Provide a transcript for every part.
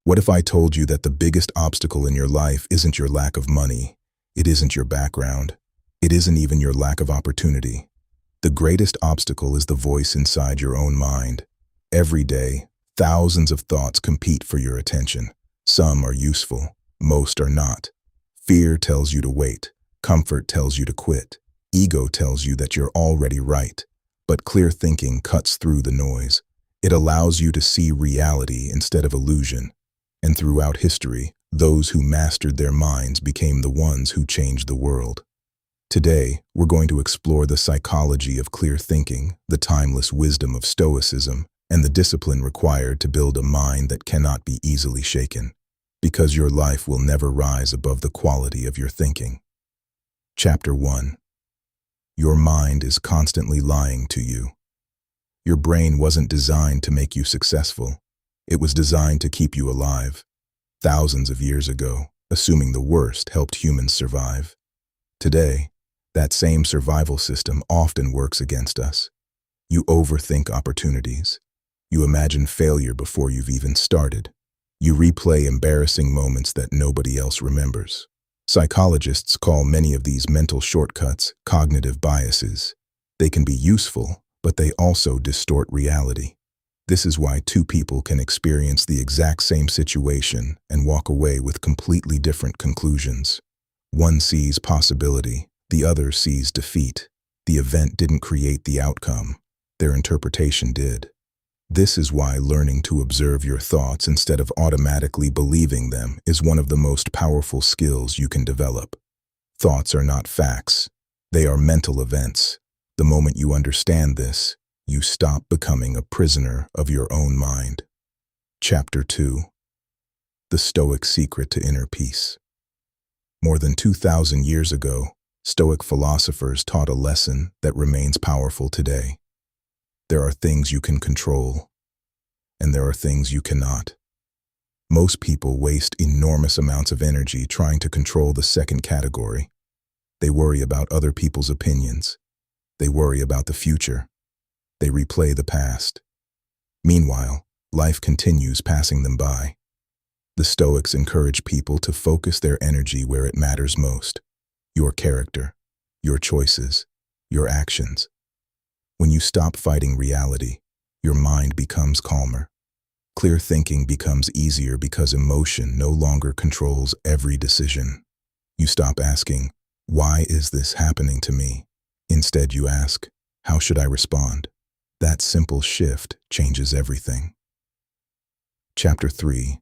What if I told you that the biggest obstacle in your life isn't your lack of money, it isn't your background, it isn't even your lack of opportunity? The greatest obstacle is the voice inside your own mind. Every day, thousands of thoughts compete for your attention. Some are useful, most are not. Fear tells you to wait. Comfort tells you to quit. Ego tells you that you're already right. But clear thinking cuts through the noise. It allows you to see reality instead of illusion. And throughout history, those who mastered their minds became the ones who changed the world. Today, we're going to explore the psychology of clear thinking, the timeless wisdom of Stoicism, and the discipline required to build a mind that cannot be easily shaken. Because your life will never rise above the quality of your thinking. Chapter 1. Your mind is constantly lying to you. Your brain wasn't designed to make you successful. It was designed to keep you alive. Thousands of years ago, assuming the worst helped humans survive. Today, that same survival system often works against us. You overthink opportunities. You imagine failure before you've even started. You replay embarrassing moments that nobody else remembers. Psychologists call many of these mental shortcuts cognitive biases. They can be useful, but they also distort reality. This is why two people can experience the exact same situation and walk away with completely different conclusions. One sees possibility, the other sees defeat. The event didn't create the outcome. Their interpretation did. This is why learning to observe your thoughts instead of automatically believing them is one of the most powerful skills you can develop. Thoughts are not facts. They are mental events. The moment you understand this, you stop becoming a prisoner of your own mind. Chapter 2. The Stoic Secret to Inner Peace. More than 2,000 years ago, Stoic philosophers taught a lesson that remains powerful today. There are things you can control, and there are things you cannot. Most people waste enormous amounts of energy trying to control the second category. They worry about other people's opinions. They worry about the future. They replay the past. Meanwhile, life continues passing them by. The Stoics encourage people to focus their energy where it matters most: your character, your choices, your actions. When you stop fighting reality, your mind becomes calmer. Clear thinking becomes easier because emotion no longer controls every decision. You stop asking, "Why is this happening to me?" Instead, you ask, "How should I respond?" That simple shift changes everything. Chapter 3.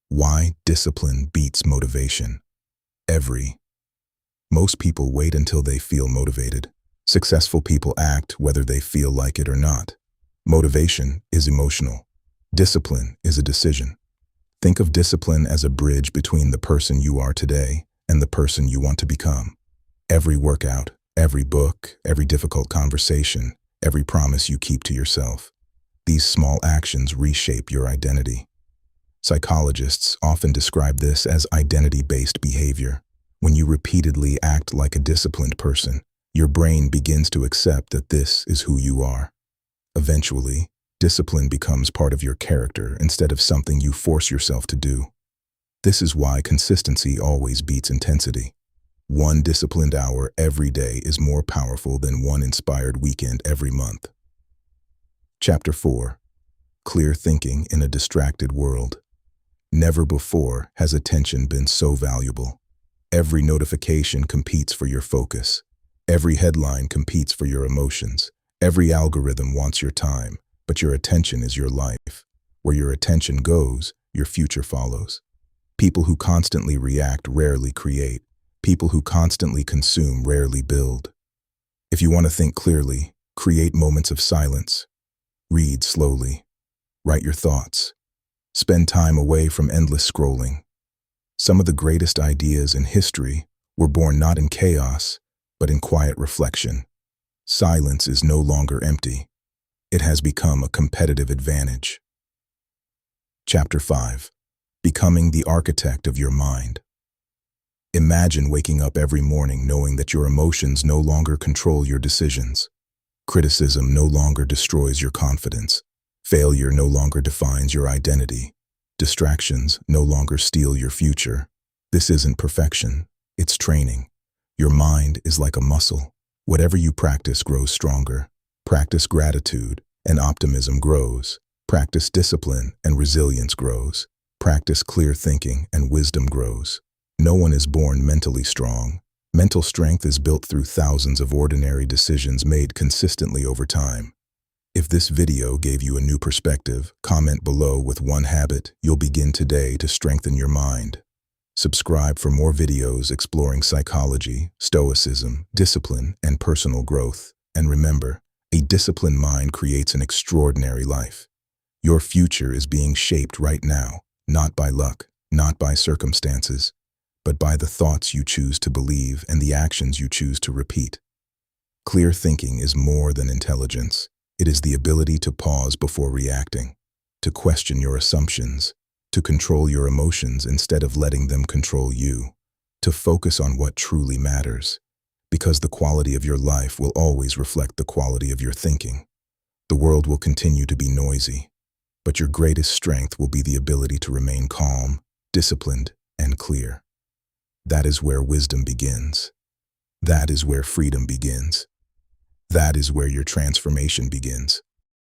Why discipline beats motivation. Most people wait until they feel motivated. Successful people act whether they feel like it or not. Motivation is emotional. Discipline is a decision. Think of discipline as a bridge between the person you are today and the person you want to become. Every workout, every book, every difficult conversation, every promise you keep to yourself. These small actions reshape your identity. Psychologists often describe this as identity-based behavior. When you repeatedly act like a disciplined person, your brain begins to accept that this is who you are. Eventually, discipline becomes part of your character instead of something you force yourself to do. This is why consistency always beats intensity. One disciplined hour every day is more powerful than one inspired weekend every month. Chapter 4. Clear thinking in a distracted world. Never before has attention been so valuable. Every notification competes for your focus. Every headline competes for your emotions. Every algorithm wants your time, but your attention is your life. Where your attention goes, your future follows. People who constantly react rarely create. People who constantly consume rarely build. If you want to think clearly, create moments of silence. Read slowly. Write your thoughts. Spend time away from endless scrolling. Some of the greatest ideas in history were born not in chaos, but in quiet reflection. Silence is no longer empty. It has become a competitive advantage. Chapter 5. Becoming the architect of your mind. Imagine waking up every morning knowing that your emotions no longer control your decisions. Criticism no longer destroys your confidence. Failure no longer defines your identity. Distractions no longer steal your future. This isn't perfection, it's training. Your mind is like a muscle. Whatever you practice grows stronger. Practice gratitude, and optimism grows. Practice discipline, and resilience grows. Practice clear thinking, and wisdom grows. No one is born mentally strong. Mental strength is built through thousands of ordinary decisions made consistently over time. If this video gave you a new perspective, comment below with one habit you'll begin today to strengthen your mind. Subscribe for more videos exploring psychology, stoicism, discipline, and personal growth. And remember, a disciplined mind creates an extraordinary life. Your future is being shaped right now, not by luck, not by circumstances, but by the thoughts you choose to believe and the actions you choose to repeat. Clear thinking is more than intelligence. It is the ability to pause before reacting, to question your assumptions, to control your emotions instead of letting them control you, to focus on what truly matters, because the quality of your life will always reflect the quality of your thinking. The world will continue to be noisy, but your greatest strength will be the ability to remain calm, disciplined, and clear. That is where wisdom begins. That is where freedom begins. That is where your transformation begins.